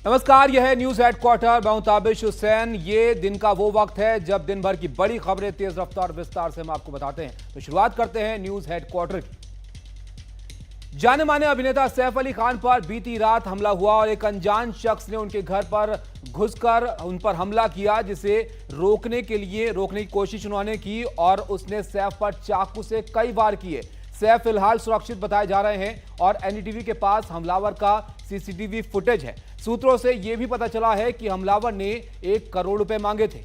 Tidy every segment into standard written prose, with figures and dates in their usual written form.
नमस्कार, यह है न्यूज हेडक्वार्टर। मैं हूं ताबिश हुसैन। ये दिन का वो वक्त है जब दिन भर की बड़ी खबरें तेज रफ्तार विस्तार से हम आपको बताते हैं। तो शुरुआत करते हैं न्यूज हेडक्वार्टर की। जाने माने अभिनेता सैफ अली खान पर बीती रात हमला हुआ और एक अनजान शख्स ने उनके घर पर घुसकर उन पर हमला किया, जिसे रोकने की कोशिश उन्होंने की और उसने सैफ पर चाकू से कई वार किए। सैफ फिलहाल सुरक्षित बताए जा रहे हैं और एनडीटीवी के पास हमलावर का सीसीटीवी फुटेज है। सूत्रों से यह भी पता चला है कि हमलावर ने 1 करोड़ रुपए मांगे थे।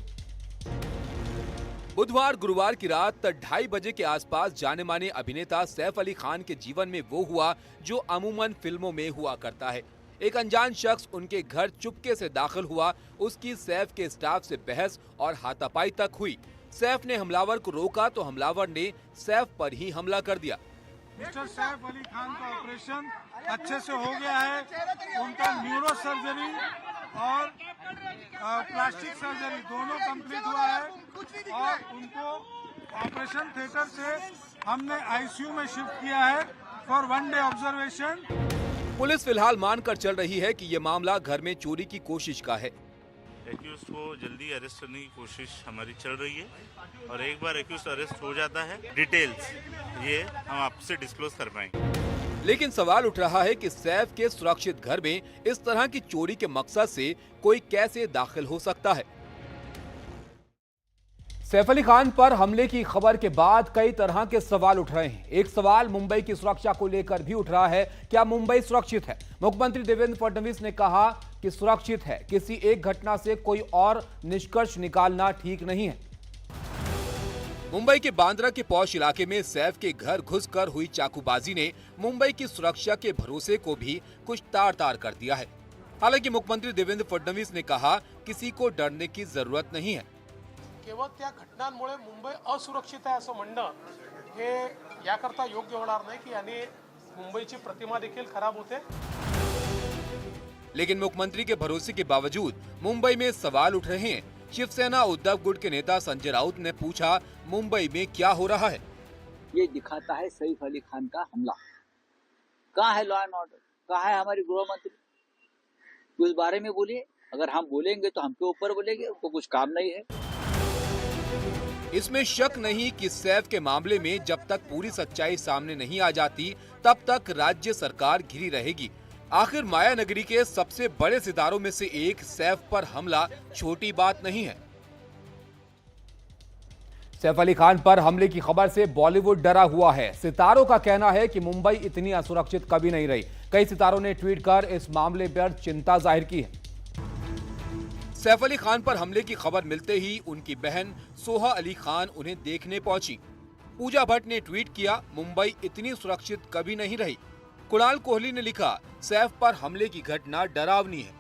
बुधवार गुरुवार की रात 2:30 बजे के आसपास जाने माने अभिनेता सैफ अली खान के जीवन में वो हुआ जो अमूमन फिल्मों में हुआ करता है। एक अनजान शख्स उनके घर चुपके से दाखिल हुआ। उसकी सैफ के स्टाफ से बहस और हाथापाई तक हुई। सैफ ने हमलावर को रोका तो हमलावर ने सैफ पर ही हमला कर दिया। मिस्टर सैफ अली खान का ऑपरेशन अच्छे से हो गया है। उनका न्यूरो सर्जरी और प्लास्टिक सर्जरी दोनों कंप्लीट हुआ है और उनको ऑपरेशन थिएटर से हमने आईसीयू में शिफ्ट किया है फॉर 1 डे ऑब्जर्वेशन। पुलिस फिलहाल मानकर चल रही है कि ये मामला घर में चोरी की कोशिश का है। एक्यूज को जल्दी अरेस्ट करने की कोशिश हमारी चल रही है और एक बार एक्यूज अरेस्ट हो जाता है, डिटेल्स ये हम आपसे डिस्क्लोज कर पाएंगे। लेकिन सवाल उठ रहा है कि सैफ के सुरक्षित घर में इस तरह की चोरी के मकसद से कोई कैसे दाखिल हो सकता है। सैफ अली खान पर हमले की खबर के बाद कई तरह के सवाल उठ रहे हैं। एक सवाल मुंबई की सुरक्षा को लेकर भी उठ रहा है। क्या मुंबई सुरक्षित है? मुख्यमंत्री देवेंद्र फडणवीस ने कहा कि सुरक्षित है। किसी एक घटना से कोई और निष्कर्ष निकालना ठीक नहीं है। मुंबई के बांद्रा के पौष इलाके में सैफ के घर घुसकर हुई चाकूबाजी ने मुंबई की सुरक्षा के भरोसे को भी कुछ तार-तार कर दिया है। हालांकि मुख्यमंत्री देवेंद्र फडणवीस ने कहा किसी को डरने की जरूरत नहीं है। केवळ त्या घटनांमुळे मुंबई असुरक्षित आहे असं म्हणणं हे याकरता योग्य होणार नाही की याने मुंबईची प्रतिमा देखील खराब होते। लेकिन मुख्यमंत्री के भरोसे के बावजूद मुंबई में सवाल उठ रहे हैं। शिवसेना उद्धव गुट के नेता संजय राउत ने पूछा, मुंबई में क्या हो रहा है? ये दिखाता है सैफ अली खान का हमला। कहाँ है लॉ एंड ऑर्डर? कहाँ है हमारी गृह मंत्री? उस बारे में बोलिए। अगर हम बोलेंगे तो हमके ऊपर बोलेंगे, उनको कुछ काम नहीं है। इसमें शक नहीं कि सैफ के मामले में जब तक पूरी सच्चाई सामने नहीं आ जाती तब तक राज्य सरकार घिरी रहेगी। आखिर माया नगरी के सबसे बड़े सितारों में से एक सैफ पर हमला छोटी बात नहीं है। सैफ अली खान पर हमले की खबर से बॉलीवुड डरा हुआ है। सितारों का कहना है कि मुंबई इतनी असुरक्षित कभी नहीं रही। कई सितारों ने ट्वीट कर इस मामले पर चिंता जाहिर की है। सैफ अली खान पर हमले की खबर मिलते ही उनकी बहन सोहा अली खान उन्हें देखने पहुंची। पूजा भट्ट ने ट्वीट किया, मुंबई इतनी सुरक्षित कभी नहीं रही। कुणाल कोहली ने लिखा, सैफ पर हमले की घटना डरावनी है।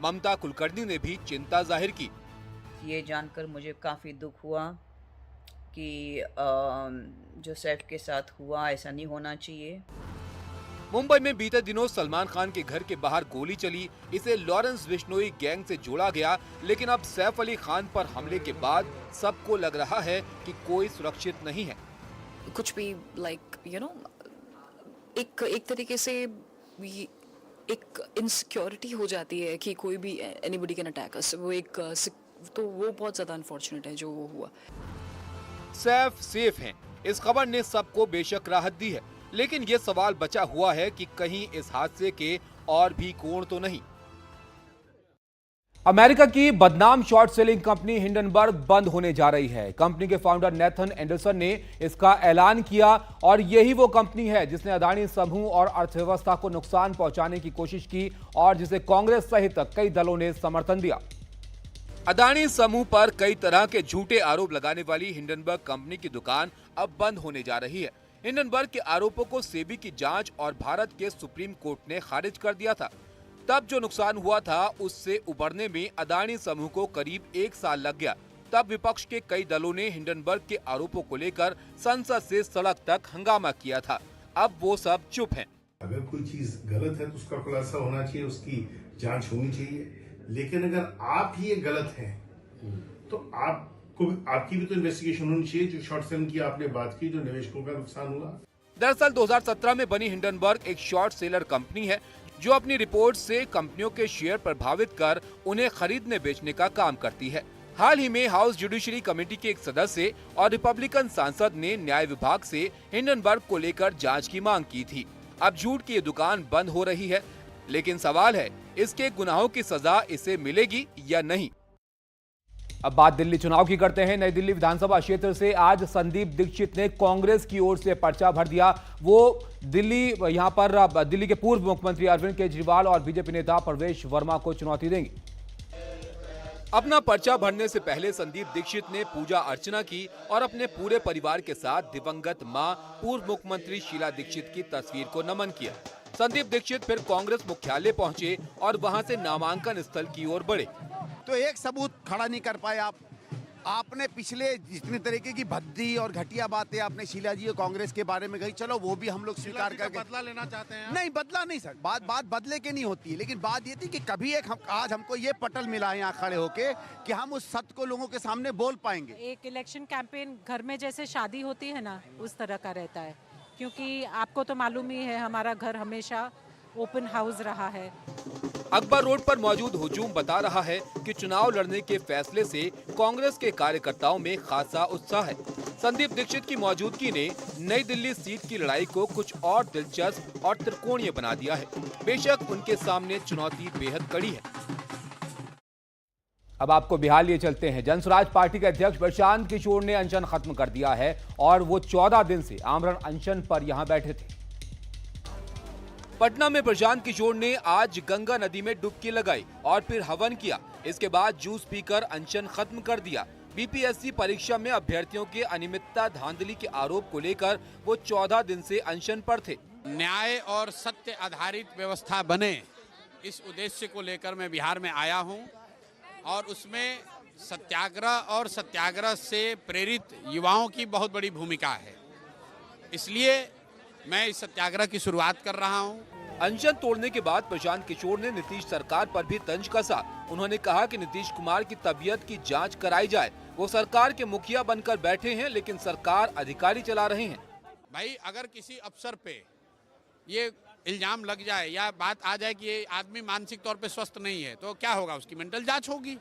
ममता कुलकर्णी ने भी चिंता जाहिर की। ये जानकर मुझे काफ़ी दुख हुआ कि जो सैफ के साथ हुआ ऐसा नहीं होना चाहिए। मुंबई में बीते दिनों सलमान खान के घर के बाहर गोली चली। इसे लॉरेंस बिश्नोई गैंग से जोड़ा गया, लेकिन अब सैफ अली खान पर हमले के बाद सबको लग रहा है कि कोई सुरक्षित नहीं है। कुछ भी एक तरीके से एक इनसिक्योरिटी हो जाती है कि कोई भी एनीबॉडी कैन अटैक अस। तो वो बहुत ज्यादा अनफॉर्चुनेट है जो वो हुआ। सैफ सेफ हैं। इस खबर ने सबको बेशक राहत दी है, लेकिन ये सवाल बचा हुआ है कि कहीं इस हादसे के और भी कोण तो नहीं। अमेरिका की बदनाम शॉर्ट सेलिंग कंपनी हिंडनबर्ग बंद होने जा रही है। कंपनी के फाउंडर नेथन एंडरसन ने इसका ऐलान किया और यही वो कंपनी है जिसने अदानी समूह और अर्थव्यवस्था को नुकसान पहुंचाने की कोशिश की और जिसे कांग्रेस सहित कई दलों ने समर्थन दिया। अदानी समूह पर कई तरह के झूठे आरोप लगाने वाली हिंडनबर्ग कंपनी की दुकान अब बंद होने जा रही है। हिंडनबर्ग के आरोपों को सेबी की जांच और भारत के सुप्रीम कोर्ट ने खारिज कर दिया था। तब जो नुकसान हुआ था उससे उबरने में अदानी समूह को करीब 1 साल लग गया। तब विपक्ष के कई दलों ने हिंडनबर्ग के आरोपों को लेकर संसद से सड़क तक हंगामा किया था। अब वो सब चुप हैं। अगर कोई चीज गलत है तो उसका खुलासा होना चाहिए, उसकी जांच होनी चाहिए। लेकिन अगर आप ही ये गलत हैं तो आपकी भी तो इन्वेस्टिगेशन होनी चाहिए। जो शॉर्ट सेलिंग की आपने बात की, जो निवेशकों का नुकसान हुआ। दरअसल 2017 में बनी हिंडनबर्ग एक शॉर्ट सेलर कंपनी है जो अपनी रिपोर्ट से कंपनियों के शेयर प्रभावित कर उन्हें खरीदने बेचने का काम करती है। हाल ही में हाउस जुडिशरी कमेटी के एक सदस्य और रिपब्लिकन सांसद ने न्याय विभाग से हिंडनबर्ग को लेकर जांच की मांग की थी। अब झूठ की ये दुकान बंद हो रही है, लेकिन सवाल है इसके गुनाहों की सजा इसे मिलेगी या नहीं। अब बात दिल्ली चुनाव की करते हैं। नई दिल्ली विधानसभा क्षेत्र से आज संदीप दीक्षित ने कांग्रेस की ओर से पर्चा भर दिया। वो यहां पर दिल्ली के पूर्व मुख्यमंत्री अरविंद केजरीवाल और बीजेपी नेता प्रवेश वर्मा को चुनौती देंगे। अपना पर्चा भरने से पहले संदीप दीक्षित ने पूजा अर्चना की और अपने पूरे परिवार के साथ दिवंगत मां पूर्व मुख्यमंत्री शीला दीक्षित की तस्वीर को नमन किया। संदीप दीक्षित फिर कांग्रेस मुख्यालय पहुंचे और वहां से नामांकन स्थल की ओर बढ़े। तो एक सबूत खड़ा नहीं कर पाए आपने पिछले जितने तरीके की भद्दी और घटिया बातें आपने शीला जी और कांग्रेस के बारे में कही, चलो वो भी हम लोग स्वीकार करके बदला लेना चाहते हैं। नहीं, बदला नहीं सर, बात बदले के नहीं होती, लेकिन बात ये थी कि कभी आज हमको ये पटल मिला है यहाँ खड़े होके कि हम उस सत्य को लोगों के सामने बोल पाएंगे। एक इलेक्शन कैंपेन घर में जैसे शादी होती है ना, उस तरह का रहता है, क्योंकि आपको तो मालूम ही है हमारा घर हमेशा ओपन हाउस रहा है। अकबर रोड पर मौजूद हुजूम बता रहा है कि चुनाव लड़ने के फैसले से कांग्रेस के कार्यकर्ताओं में खासा उत्साह है। संदीप दीक्षित की मौजूदगी ने नई दिल्ली सीट की लड़ाई को कुछ और दिलचस्प और त्रिकोणीय बना दिया है। बेशक उनके सामने चुनौती बेहद कड़ी है। अब आपको बिहार लिए चलते हैं। जनसुराज पार्टी के अध्यक्ष प्रशांत किशोर ने अनशन खत्म कर दिया है और वो 14 दिन से आमरण अनशन पर यहां बैठे थे। पटना में प्रशांत किशोर ने आज गंगा नदी में डुबकी लगाई और फिर हवन किया। इसके बाद जूस पीकर अनशन खत्म कर दिया। बीपीएससी परीक्षा में अभ्यर्थियों के अनियमितता धांधली के आरोप को लेकर वो 14 दिन से अनशन पर थे। न्याय और सत्य आधारित व्यवस्था बने, इस उद्देश्य को लेकर मैं बिहार में आया हूं और उसमें सत्याग्रह और सत्याग्रह से प्रेरित युवाओं की बहुत बड़ी भूमिका है। इसलिए मैं इस सत्याग्रह की शुरुआत कर रहा हूं। अनशन तोड़ने के बाद प्रशांत किशोर ने नीतीश सरकार पर भी तंज कसा। उन्होंने कहा कि नीतीश कुमार की तबीयत की जांच कराई जाए। वो सरकार के मुखिया बनकर बैठे हैं, लेकिन सरकार अधिकारी चला रहे हैं। भाई, अगर किसी अफसर पे ये इल्जाम लग जाए या बात आ जाए कि ये आदमी मानसिक तौर पे स्वस्थ नहीं है, तो क्या होगा? उसकी मेंटल जांच होगी।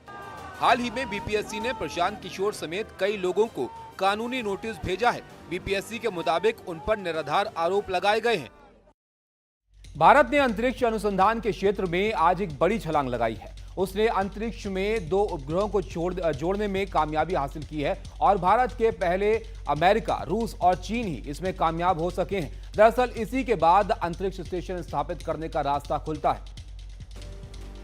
हाल ही में बीपीएससी ने प्रशांत किशोर समेत कई लोगों को कानूनी नोटिस भेजा है। बीपीएससी के मुताबिक उन पर निराधार आरोप लगाए गए हैं। भारत ने अंतरिक्ष अनुसंधान के क्षेत्र में आज एक बड़ी छलांग लगाई है। उसने अंतरिक्ष में 2 उपग्रहों को जोड़ने में कामयाबी हासिल की है और भारत के पहले अमेरिका, रूस और चीन ही इसमें कामयाब हो सके हैं। दरअसल इसी के बाद अंतरिक्ष स्टेशन स्थापित करने का रास्ता खुलता है।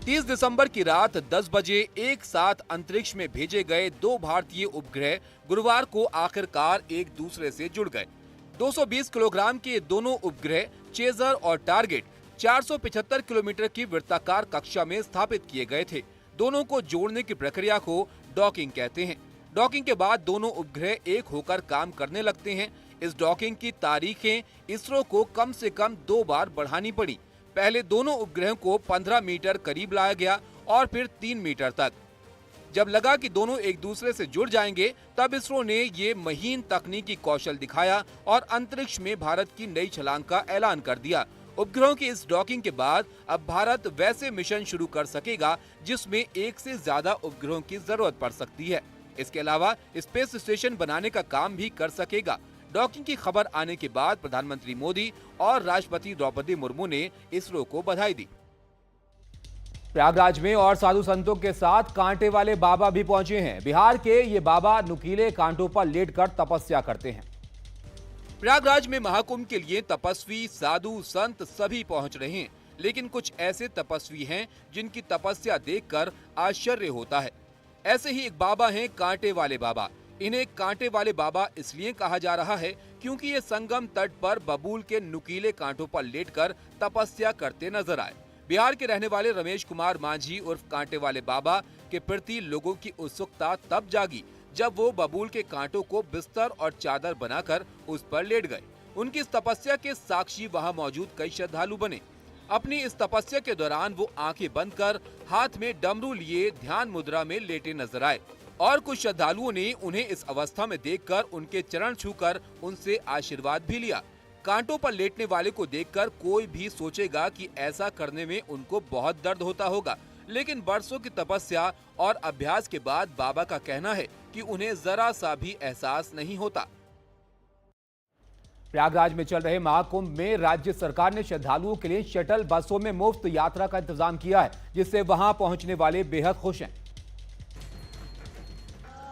30 दिसंबर की रात 10 बजे एक साथ अंतरिक्ष में भेजे गए 2 भारतीय उपग्रह गुरुवार को आखिरकार एक दूसरे से जुड़ गए। 220 किलोग्राम के ये दोनों उपग्रह चेजर और टारगेट 475 किलोमीटर की वृत्ताकार कक्षा में स्थापित किए गए थे। दोनों को जोड़ने की प्रक्रिया को डॉकिंग कहते हैं। डॉकिंग के बाद दोनों उपग्रह एक होकर काम करने लगते हैं। इस डॉकिंग की तारीखें इसरो को कम से कम 2 बार बढ़ानी पड़ी। पहले दोनों उपग्रहों को 15 मीटर करीब लाया गया और फिर 3 मीटर तक। जब लगा कि दोनों एक दूसरे से जुड़ जाएंगे, तब इसरो ने ये महीन तकनीकी कौशल दिखाया और अंतरिक्ष में भारत की नई छलांग का ऐलान कर दिया। उपग्रहों की इस डॉकिंग के बाद अब भारत वैसे मिशन शुरू कर सकेगा जिसमें एक से ज्यादा उपग्रहों की जरूरत पड़ सकती है। इसके अलावा स्पेस स्टेशन बनाने का काम भी कर सकेगा। डॉकिंग की खबर आने के बाद प्रधानमंत्री मोदी और राष्ट्रपति द्रौपदी मुर्मू ने इसरो को बधाई दी। प्रयागराज में और साधु संतों के साथ कांटे वाले बाबा भी पहुंचे हैं। बिहार के ये बाबा नुकीले कांटों पर लेटकर तपस्या करते हैं। प्रयागराज में महाकुंभ के लिए तपस्वी, साधु, संत सभी पहुंच रहे हैं, लेकिन कुछ ऐसे तपस्वी हैं जिनकी तपस्या देखकर आश्चर्य होता है। ऐसे ही एक बाबा हैं कांटे वाले बाबा। इन्हें कांटे वाले बाबा इसलिए कहा जा रहा है क्योंकि ये संगम तट पर बबूल के नुकीले कांटों पर लेटकर तपस्या करते नजर आए। बिहार के रहने वाले रमेश कुमार मांझी उर्फ कांटे वाले बाबा के प्रति लोगों की उत्सुकता तब जागी जब वो बबूल के कांटों को बिस्तर और चादर बनाकर उस पर लेट गए। उनकी इस तपस्या के साक्षी वहां मौजूद कई श्रद्धालु बने। अपनी इस तपस्या के दौरान वो आंखें बंद कर हाथ में डमरू लिए ध्यान मुद्रा में लेटे नजर आए और कुछ श्रद्धालुओं ने उन्हें इस अवस्था में देखकर उनके चरण छूकर उनसे आशीर्वाद भी लिया। कांटों पर लेटने वाले को देखकर कोई भी सोचेगा कि ऐसा करने में उनको बहुत दर्द होता होगा, लेकिन बरसों की तपस्या और अभ्यास के बाद बाबा का कहना है कि उन्हें जरा सा भी एहसास नहीं होता। प्रयागराज में चल रहे महाकुंभ में राज्य सरकार ने श्रद्धालुओं के लिए शटल बसों में मुफ्त यात्रा का इंतजाम किया है, जिससे वहां पहुंचने वाले बेहद खुश हैं।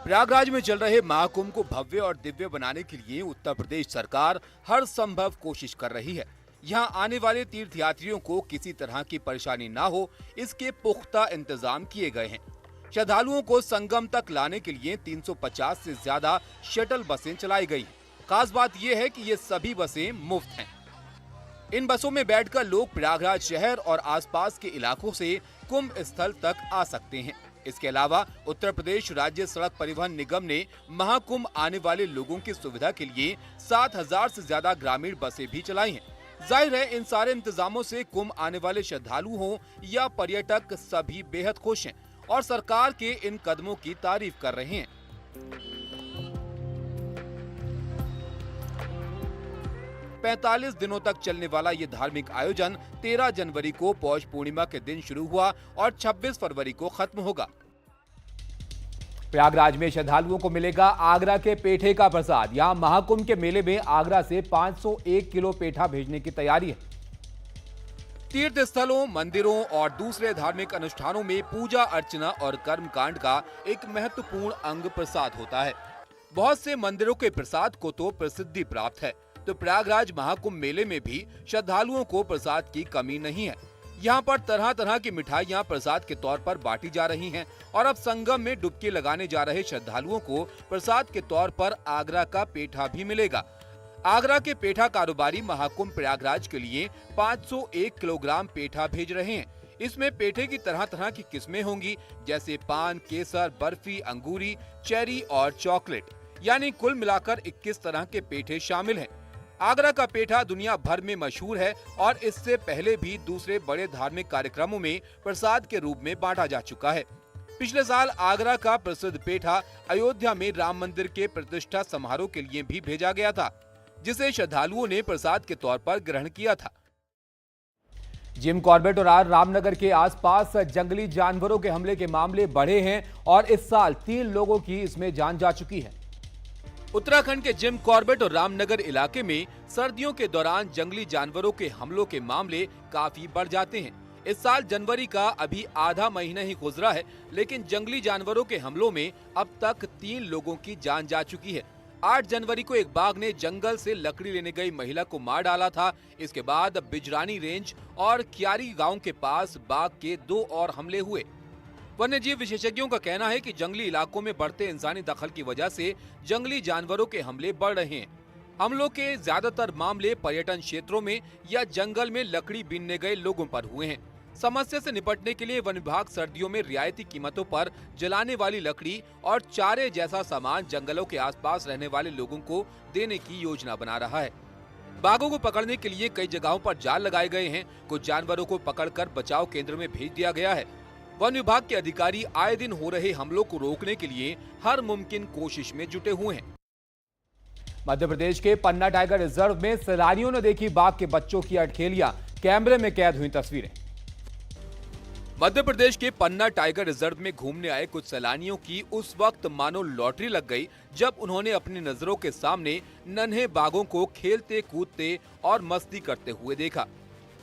प्रयागराज में चल रहे महाकुंभ को भव्य और दिव्य बनाने के लिए उत्तर प्रदेश सरकार हर संभव कोशिश कर रही है। यहां आने वाले तीर्थयात्रियों को किसी तरह की परेशानी ना हो, इसके पुख्ता इंतजाम किए गए हैं। श्रद्धालुओं को संगम तक लाने के लिए 350 से ज्यादा शटल बसें चलाई गई। खास बात यह है कि ये सभी बसें मुफ्त हैं। इन बसों में बैठकर लोग प्रयागराज शहर और आसपास के इलाकों से कुंभ स्थल तक आ सकते हैं। इसके अलावा उत्तर प्रदेश राज्य सड़क परिवहन निगम ने महाकुंभ आने वाले लोगों की सुविधा के लिए 7000 से ज्यादा ग्रामीण बसें भी चलाई हैं। जाहिर है इन सारे इंतजामों से कुंभ आने वाले श्रद्धालु हों या पर्यटक सभी बेहद खुश हैं और सरकार के इन कदमों की तारीफ कर रहे हैं। पैंतालीस दिनों तक चलने वाला ये धार्मिक आयोजन 13 जनवरी को पौष पूर्णिमा के दिन शुरू हुआ और 26 फरवरी को खत्म होगा। प्रयागराज में श्रद्धालुओं को मिलेगा आगरा के पेठे का प्रसाद। यहां महाकुंभ के मेले में आगरा से 501 किलो पेठा भेजने की तैयारी है। तीर्थ स्थलों, मंदिरों और दूसरे धार्मिक अनुष्ठानों में पूजा अर्चना और कर्मकांड का एक महत्वपूर्ण अंग प्रसाद होता है। बहुत से मंदिरों के प्रसाद को तो प्रसिद्धि प्राप्त है, तो प्रयागराज महाकुंभ मेले में भी श्रद्धालुओं को प्रसाद की कमी नहीं है। यहाँ पर तरह तरह की मिठाइयाँ प्रसाद के तौर पर बांटी जा रही हैं और अब संगम में डुबकी लगाने जा रहे श्रद्धालुओं को प्रसाद के तौर पर आगरा का पेठा भी मिलेगा। आगरा के पेठा कारोबारी महाकुंभ प्रयागराज के लिए 501 किलोग्राम पेठा भेज रहे हैं। इसमें पेठे की तरह तरह की किस्में होंगी, जैसे पान, केसर, बर्फी, अंगूरी, चेरी और चॉकलेट, यानी कुल मिलाकर 21 तरह के पेठे शामिल हैं। आगरा का पेठा दुनिया भर में मशहूर है और इससे पहले भी दूसरे बड़े धार्मिक कार्यक्रमों में प्रसाद के रूप में बांटा जा चुका है। पिछले साल आगरा का प्रसिद्ध पेठा अयोध्या में राम मंदिर के प्रतिष्ठा समारोह के लिए भी भेजा गया था, जिसे श्रद्धालुओं ने प्रसाद के तौर पर ग्रहण किया था। जिम कॉर्बेट और रामनगर के आसपास जंगली जानवरों के हमले के मामले बढ़े हैं और इस साल 3 लोगों की इसमें जान जा चुकी है। उत्तराखंड के जिम कॉर्बेट और रामनगर इलाके में सर्दियों के दौरान जंगली जानवरों के हमलों के मामले काफी बढ़ जाते हैं। इस साल जनवरी का अभी आधा महीना ही गुजरा है, लेकिन जंगली जानवरों के हमलों में अब तक 3 लोगों की जान जा चुकी है। 8 जनवरी को एक बाघ ने जंगल से लकड़ी लेने गई महिला को मार डाला था। इसके बाद बिजरानी रेंज और क्यारी गांव के पास बाघ के 2 और हमले हुए। वन्यजीव विशेषज्ञों का कहना है कि जंगली इलाकों में बढ़ते इंसानी दखल की वजह से जंगली जानवरों के हमले बढ़ रहे हैं। हमलों के ज्यादातर मामले पर्यटन क्षेत्रों में या जंगल में लकड़ी बीनने गए लोगों पर हुए हैं। समस्या से निपटने के लिए वन विभाग सर्दियों में रियायती कीमतों पर जलाने वाली लकड़ी और चारे जैसा सामान जंगलों के आसपास रहने वाले लोगों को देने की योजना बना रहा है। बाघों को पकड़ने के लिए कई जगहों पर जाल लगाए गए हैं। कुछ जानवरों को पकड़कर बचाव केंद्र में भेज दिया गया है। वन विभाग के अधिकारी आए दिन हो रहे हमलों को रोकने के लिए हर मुमकिन कोशिश में जुटे हुए हैं। मध्य प्रदेश के पन्ना टाइगर रिजर्व में सैलानियों ने देखी बाघ के बच्चों की अठखेलियां, कैमरे में कैद हुई तस्वीरें। मध्य प्रदेश के पन्ना टाइगर रिजर्व में घूमने आए कुछ सैलानियों की उस वक्त मानो लॉटरी लग गई जब उन्होंने अपनी नजरों के सामने नन्हे बाघों को खेलते कूदते और मस्ती करते हुए देखा।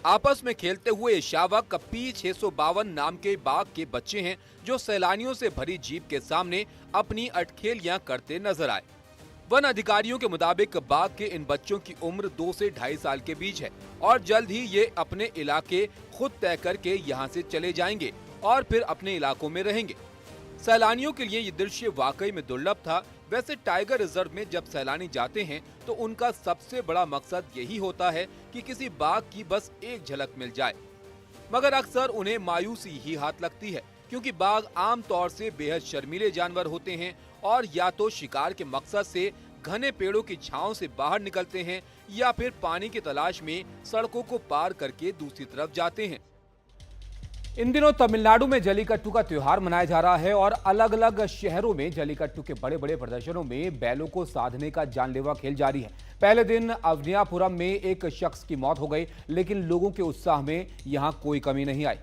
आपस में खेलते हुए शावक P652 नाम के बाघ के बच्चे हैं, जो सैलानियों से भरी जीप के सामने अपनी अठखेलियां करते नजर आए। वन अधिकारियों के मुताबिक बाघ के इन बच्चों की उम्र 2 से 2.5 साल के बीच है और जल्द ही ये अपने इलाके खुद तय करके यहाँ से चले जाएंगे और फिर अपने इलाकों में रहेंगे। सैलानियों के लिए ये दृश्य वाकई में दुर्लभ था। वैसे टाइगर रिजर्व में जब सैलानी जाते हैं तो उनका सबसे बड़ा मकसद यही होता है कि किसी बाघ की बस एक झलक मिल जाए, मगर अक्सर उन्हें मायूसी ही हाथ लगती है, क्योंकि बाघ आमतौर से बेहद शर्मीले जानवर होते हैं और या तो शिकार के मकसद से घने पेड़ों की छांव से बाहर निकलते हैं या फिर पानी की तलाश में सड़कों को पार करके दूसरी तरफ जाते हैं। इन दिनों तमिलनाडु में जल्लीकट्टू का त्योहार मनाया जा रहा है और अलग अलग शहरों में जल्लीकट्टू के बड़े बड़े प्रदर्शनों में बैलों को साधने का जानलेवा खेल जारी है। पहले दिन अवनियापुरम में एक शख्स की मौत हो गई, लेकिन लोगों के उत्साह में यहां कोई कमी नहीं आई।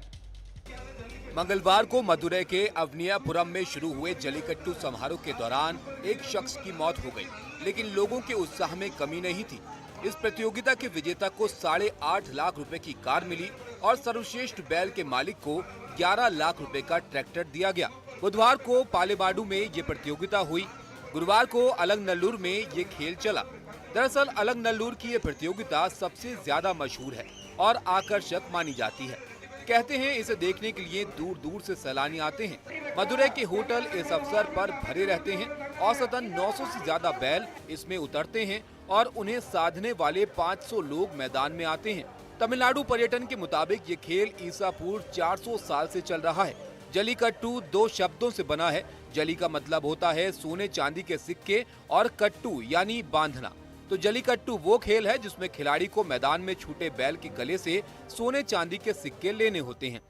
मंगलवार को मदुरै के अवनियापुरम में शुरू हुए जल्लीकट्टू समारोह के दौरान एक शख्स की मौत हो गई, लेकिन लोगों के उत्साह में कमी नहीं थी। इस प्रतियोगिता के विजेता को 8.5 लाख रुपए की कार मिली और सर्वश्रेष्ठ बैल के मालिक को 11 लाख रुपए का ट्रैक्टर दिया गया। बुधवार को पालेमाडु में ये प्रतियोगिता हुई। गुरुवार को अलंगनल्लूर में ये खेल चला। दरअसल अलंगनल्लूर की ये प्रतियोगिता सबसे ज्यादा मशहूर है और आकर्षक मानी जाती है। कहते हैं इसे देखने के लिए दूर दूर से सैलानी आते हैं। मदुरै के होटल इस अवसर पर भरे रहते हैं। औसतन 900 से ज्यादा बैल इसमें उतरते हैं और उन्हें साधने वाले 500 लोग मैदान में आते हैं। तमिलनाडु पर्यटन के मुताबिक ये खेल ईसा पूर्व 400 साल से चल रहा है। जल्लीकट्टू 2 शब्दों से बना है। जली का मतलब होता है सोने चांदी के सिक्के और कट्टू यानी बांधना। तो जल्लीकट्टू वो खेल है जिसमें खिलाड़ी को मैदान में छूटे बैल के गले से सोने चांदी के सिक्के लेने होते हैं।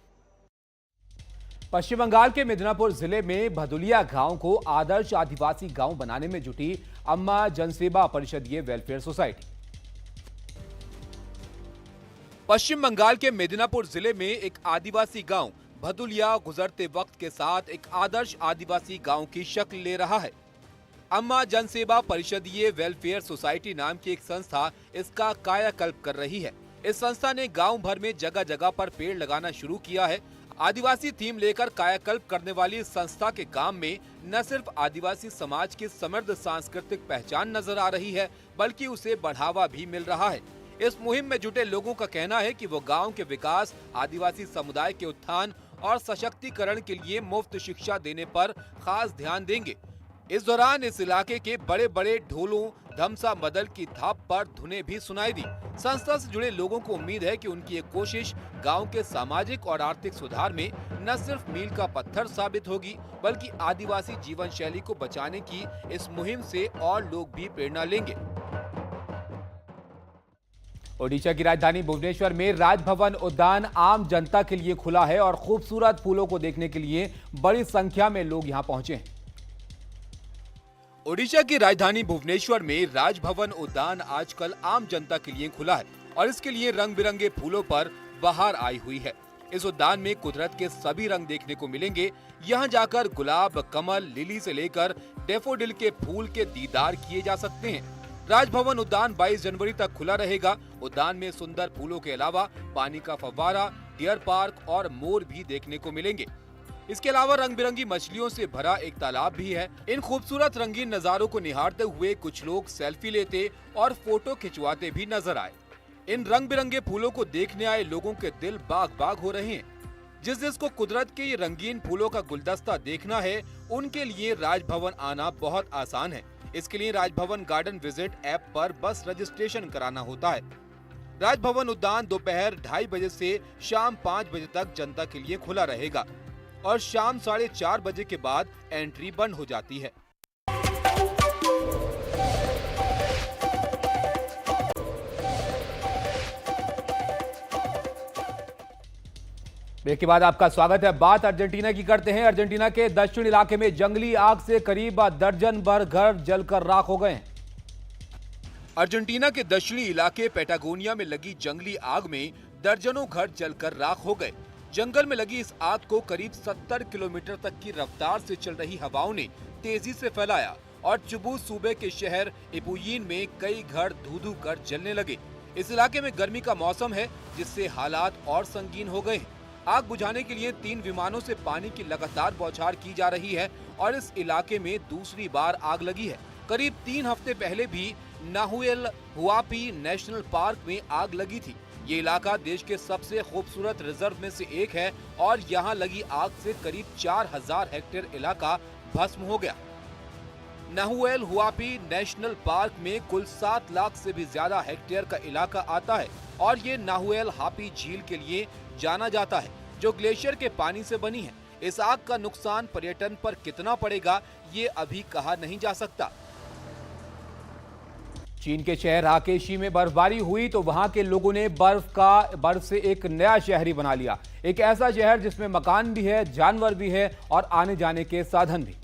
पश्चिम बंगाल के मिदनापुर जिले में भदुलिया गांव को आदर्श आदिवासी गांव बनाने में जुटी अम्मा जनसेवा परिषदीय वेलफेयर सोसाइटी। पश्चिम बंगाल के मिदनापुर जिले में एक आदिवासी गांव भदुलिया गुजरते वक्त के साथ एक आदर्श आदिवासी गांव की शक्ल ले रहा है। अम्मा जनसेवा परिषदीय वेलफेयर सोसाइटी नाम की एक संस्था इसका कायाकल्प कर रही है। इस संस्था ने गांव भर में जगह जगह पर पेड़ लगाना शुरू किया है। आदिवासी थीम लेकर कायाकल्प करने वाली इस संस्था के काम में न सिर्फ आदिवासी समाज की समृद्ध सांस्कृतिक पहचान नजर आ रही है, बल्कि उसे बढ़ावा भी मिल रहा है। इस मुहिम में जुटे लोगों का कहना है कि वो गांव के विकास, आदिवासी समुदाय के उत्थान और सशक्तिकरण के लिए मुफ्त शिक्षा देने पर खास ध्यान देंगे। इस दौरान इस इलाके के बड़े बड़े ढोलों, धमसा मदल की थाप पर धुनें भी सुनाई दी। संस्था से जुड़े लोगों को उम्मीद है कि उनकी ये कोशिश गांव के सामाजिक और आर्थिक सुधार में न सिर्फ मील का पत्थर साबित होगी, बल्कि आदिवासी जीवन शैली को बचाने की इस मुहिम से और लोग भी प्रेरणा लेंगे। ओडिशा की राजधानी भुवनेश्वर में राजभवन उद्यान आम जनता के लिए खुला है और खूबसूरत फूलों को देखने के लिए बड़ी संख्या में लोग यहां पहुंचे हैं। ओडिशा की राजधानी भुवनेश्वर में राजभवन उद्यान आजकल आम जनता के लिए खुला है और इसके लिए रंग बिरंगे फूलों पर बहार आई हुई है। इस उद्यान में कुदरत के सभी रंग देखने को मिलेंगे। यहां जाकर गुलाब, कमल, लिली से लेकर डेफोडिल के फूल के दीदार किए जा सकते हैं। राजभवन उद्यान 22 जनवरी तक खुला रहेगा। उद्यान में सुंदर फूलों के अलावा पानी का फव्वारा, डियर पार्क और मोर भी देखने को मिलेंगे। इसके अलावा रंग बिरंगी मछलियों से भरा एक तालाब भी है। इन खूबसूरत रंगीन नजारों को निहारते हुए कुछ लोग सेल्फी लेते और फोटो खिंचवाते भी नजर आए। इन रंग बिरंगे फूलों को देखने आए लोगों के दिल बाग बाग हो रहे हैं। जिसको कुदरत के ये रंगीन फूलों का गुलदस्ता देखना है, उनके लिए राजभवन आना बहुत आसान है। इसके लिए राजभवन गार्डन विजिट ऐप पर बस रजिस्ट्रेशन कराना होता है। राजभवन उद्यान दोपहर 2:30 बजे से शाम 5 बजे तक जनता के लिए खुला रहेगा और शाम 4:30 बजे के बाद एंट्री बंद हो जाती है। ब्रेक के बाद आपका स्वागत है। बात अर्जेंटीना की करते हैं। अर्जेंटीना के दक्षिण इलाके में जंगली आग से करीब दर्जन भर घर जलकर राख हो गए हैं। अर्जेंटीना के दक्षिणी इलाके पैटागोनिया में लगी जंगली आग में दर्जनों घर जलकर राख हो गए। जंगल में लगी इस आग को करीब 70 किलोमीटर तक की रफ्तार से चल रही हवाओं ने तेजी से फैलाया और चुबूत सूबे के शहर इपुयीन में कई घर धू-धू कर जलने लगे। इस इलाके में गर्मी का मौसम है, जिससे हालात और संगीन हो गए हैं। आग बुझाने के लिए 3 विमानों से पानी की लगातार बौछार की जा रही है और इस इलाके में दूसरी बार आग लगी है। करीब 3 हफ्ते पहले भी नाहुएल हुआपी नेशनल पार्क में आग लगी थी। ये इलाका देश के सबसे खूबसूरत रिजर्व में से एक है और यहाँ लगी आग से करीब 4000 हेक्टेयर इलाका भस्म हो गया। नाहुएल हुआपी नेशनल पार्क में कुल 7 लाख से भी ज्यादा हेक्टेयर का इलाका आता है और ये नाहुएल हापी झील के लिए जाना जाता है, जो ग्लेशियर के पानी से बनी है। इस आग का नुकसान पर्यटन पर कितना पड़ेगा, ये अभी कहा नहीं जा सकता। चीन के शहर हाकेशी में बर्फबारी हुई तो वहां के लोगों ने बर्फ से एक नया शहर ही बना लिया। एक ऐसा शहर जिसमें मकान भी है, जानवर भी है और आने जाने के साधन भी।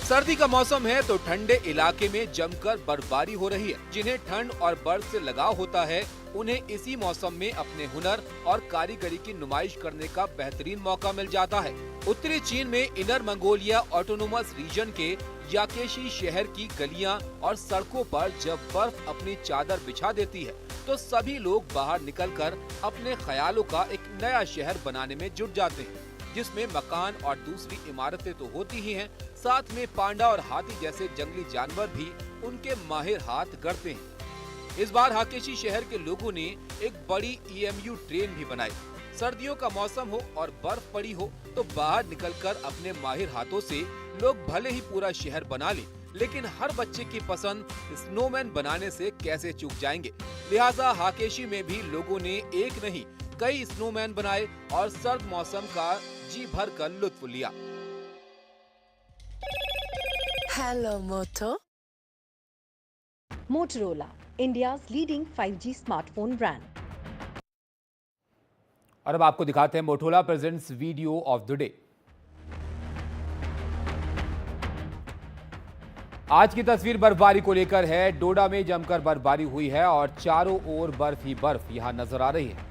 सर्दी का मौसम है तो ठंडे इलाके में जमकर बर्फबारी हो रही है। जिन्हें ठंड और बर्फ से लगाव होता है उन्हें इसी मौसम में अपने हुनर और कारीगरी की नुमाइश करने का बेहतरीन मौका मिल जाता है। उत्तरी चीन में इनर मंगोलिया ऑटोनोमस रीजन के याकेशी शहर की गलियां और सड़कों पर जब बर्फ अपनी चादर बिछा देती है तो सभी लोग बाहर निकलकर अपने ख्यालों का एक नया शहर बनाने में जुट जाते हैं, जिसमें मकान और दूसरी इमारतें तो होती ही हैं, साथ में पांडा और हाथी जैसे जंगली जानवर भी उनके माहिर हाथ गढ़ते हैं। इस बार हाकेशी शहर के लोगों ने एक बड़ी EMU ट्रेन भी बनाई। सर्दियों का मौसम हो और बर्फ पड़ी हो तो बाहर निकलकर अपने माहिर हाथों से लोग भले ही पूरा शहर बना लें, लेकिन हर बच्चे की पसंद स्नोमैन बनाने से कैसे चूक जाएंगे। लिहाजा हाकेशी में भी लोगों ने एक नहीं कई स्नोमैन बनाए और सर्द मौसम का जी भर कर लुत्फ लिया। हेलो मोटो। Motorola, India's leading 5G smartphone brand. और अब आपको दिखाते हैं Motorola presents video of the day. आज की तस्वीर बर्फबारी को लेकर है। डोडा में जमकर बर्फबारी हुई है और चारों ओर बर्फ ही बर्फ यहां नजर आ रही है।